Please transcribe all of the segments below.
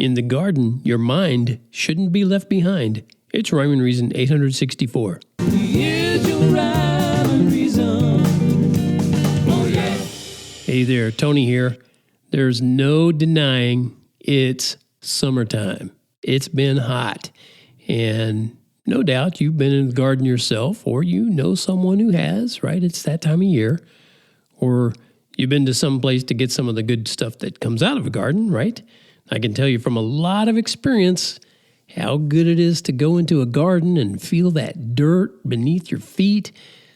In the garden, your mind shouldn't be left behind. It's Rhyme and Reason 864. Here's your rhyme and reason. Oh, yeah. Hey there, Tony here. There's no denying it's summertime. It's been hot. And no doubt you've been in the garden yourself, or you know someone who has, right? It's that time of year. Or you've been to some place to get some of the good stuff that comes out of a garden, right? I can tell you from a lot of experience how good it is to go into a garden and feel that dirt beneath your feet,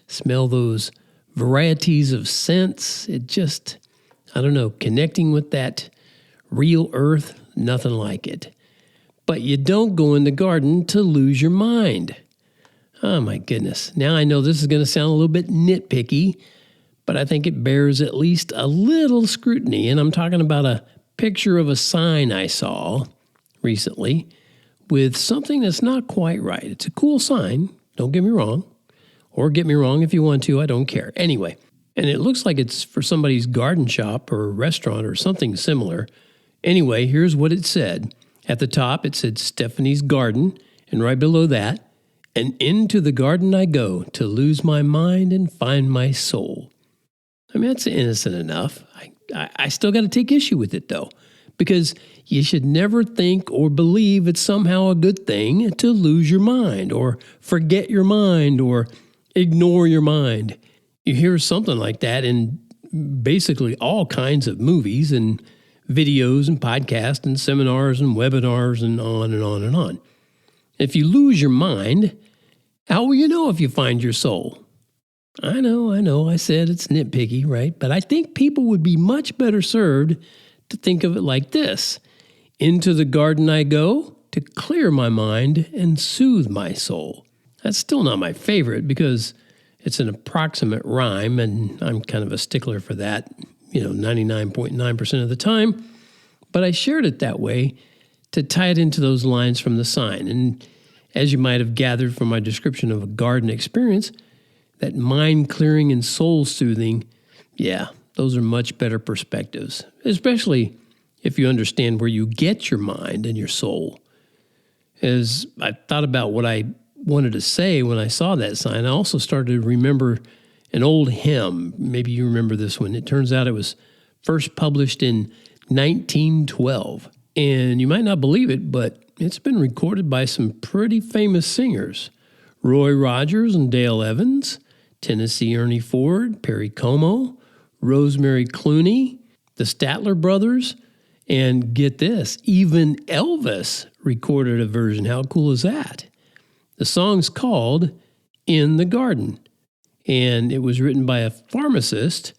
smell those varieties of scents. It just, I don't know, connecting with that real earth, nothing like it. But you don't go in the garden to lose your mind. Oh my goodness. Now I know this is going to sound a little bit nitpicky, but I think it bears at least a little scrutiny. And I'm talking about a picture of a sign I saw recently with something that's not quite right. It's a cool sign, don't get me wrong, or get me wrong if you want to, I don't care. Anyway, and it looks like it's for somebody's garden shop or restaurant or something similar. Anyway, here's what it said. At the top, it said Stephanie's Garden, and right below that, and into the garden I go to lose my mind and find my soul. I mean, that's innocent enough. I still got to take issue with it, though, because you should never think or believe it's somehow a good thing to lose your mind or forget your mind or ignore your mind. You hear something like that in basically all kinds of movies and videos and podcasts and seminars and webinars and on and on and on. If you lose your mind, how will you know if you find your soul? I know, I said it's nitpicky, right? But I think people would be much better served to think of it like this. Into the garden I go to clear my mind and soothe my soul. That's still not my favorite because it's an approximate rhyme, and I'm kind of a stickler for that, 99.9% of the time. But I shared it that way to tie it into those lines from the sign. And as you might have gathered from my description of a garden experience, that mind-clearing and soul-soothing, yeah, those are much better perspectives, especially if you understand where you get your mind and your soul. As I thought about what I wanted to say when I saw that sign, I also started to remember an old hymn. Maybe you remember this one. It turns out it was first published in 1912. And you might not believe it, but it's been recorded by some pretty famous singers. Roy Rogers and Dale Evans, Tennessee Ernie Ford, Perry Como, Rosemary Clooney, the Statler Brothers, and get this, even Elvis recorded a version. How cool is that? The song's called In the Garden, and it was written by a pharmacist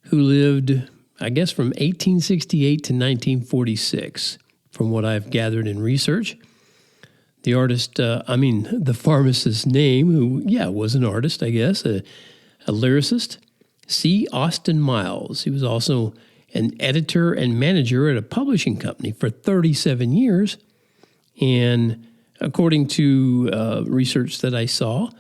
who lived, I guess, from 1868 to 1946, from what I've gathered in research. The artist, the pharmacist's name, who, was an artist, I guess, a lyricist, C. Austin Miles. He was also an editor and manager at a publishing company for 37 years. And according to research that I saw,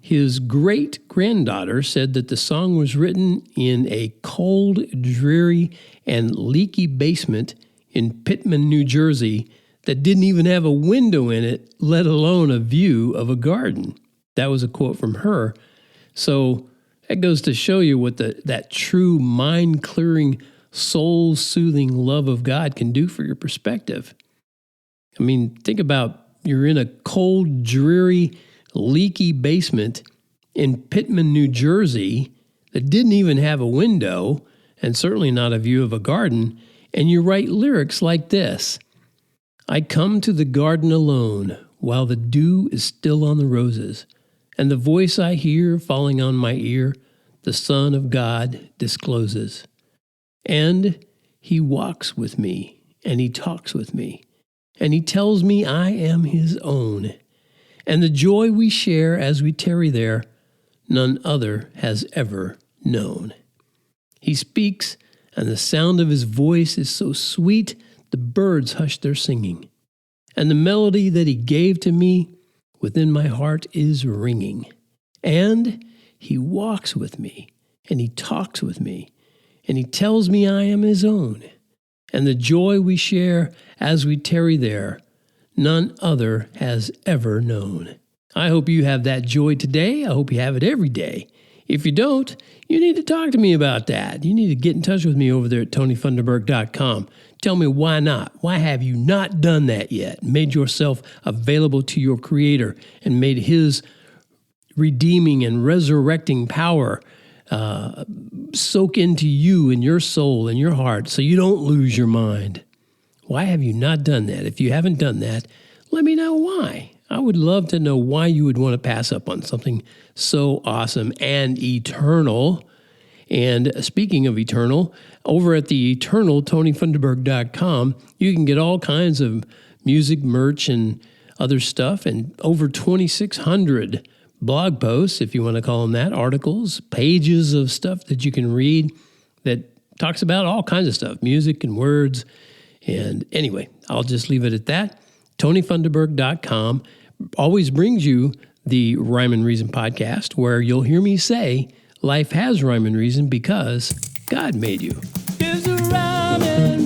his great-granddaughter said that the song was written in a cold, dreary, and leaky basement in Pitman, New Jersey, that didn't even have a window in it, let alone a view of a garden. That was a quote from her. So that goes to show you what that true mind-clearing, soul-soothing love of God can do for your perspective. I mean, think about you're in a cold, dreary, leaky basement in Pitman, New Jersey that didn't even have a window and certainly not a view of a garden, and you write lyrics like this. I come to the garden alone while the dew is still on the roses, and the voice I hear falling on my ear, the Son of God discloses. And he walks with me, and he talks with me, and he tells me I am his own. And the joy we share as we tarry there, none other has ever known. He speaks, and the sound of his voice is so sweet, the birds hush their singing. And the melody that he gave to me within my heart is ringing. And he walks with me, and he talks with me, and he tells me I am his own. and the joy we share as we tarry there, none other has ever known. I hope you have that joy today. I hope you have it every day. If you don't, you need to talk to me about that. You need to get in touch with me over there at TonyFunderburk.com. Tell me why not. Why have you not done that yet? Made yourself available to your Creator and made His redeeming and resurrecting power soak into you and your soul and your heart so you don't lose your mind. Why have you not done that? If you haven't done that, let me know why. I would love to know why you would want to pass up on something so awesome and eternal. And speaking of eternal, over at the eternal TonyFunderburk.com, you can get all kinds of music, merch, and other stuff, and over 2,600 blog posts, if you want to call them that, articles, pages of stuff that you can read that talks about all kinds of stuff, music and words. And anyway, I'll just leave it at that. TonyFunderburk.com always brings you the Rhyme and Reason podcast, where you'll hear me say, life has rhyme and reason because God made you. There's a rhyme and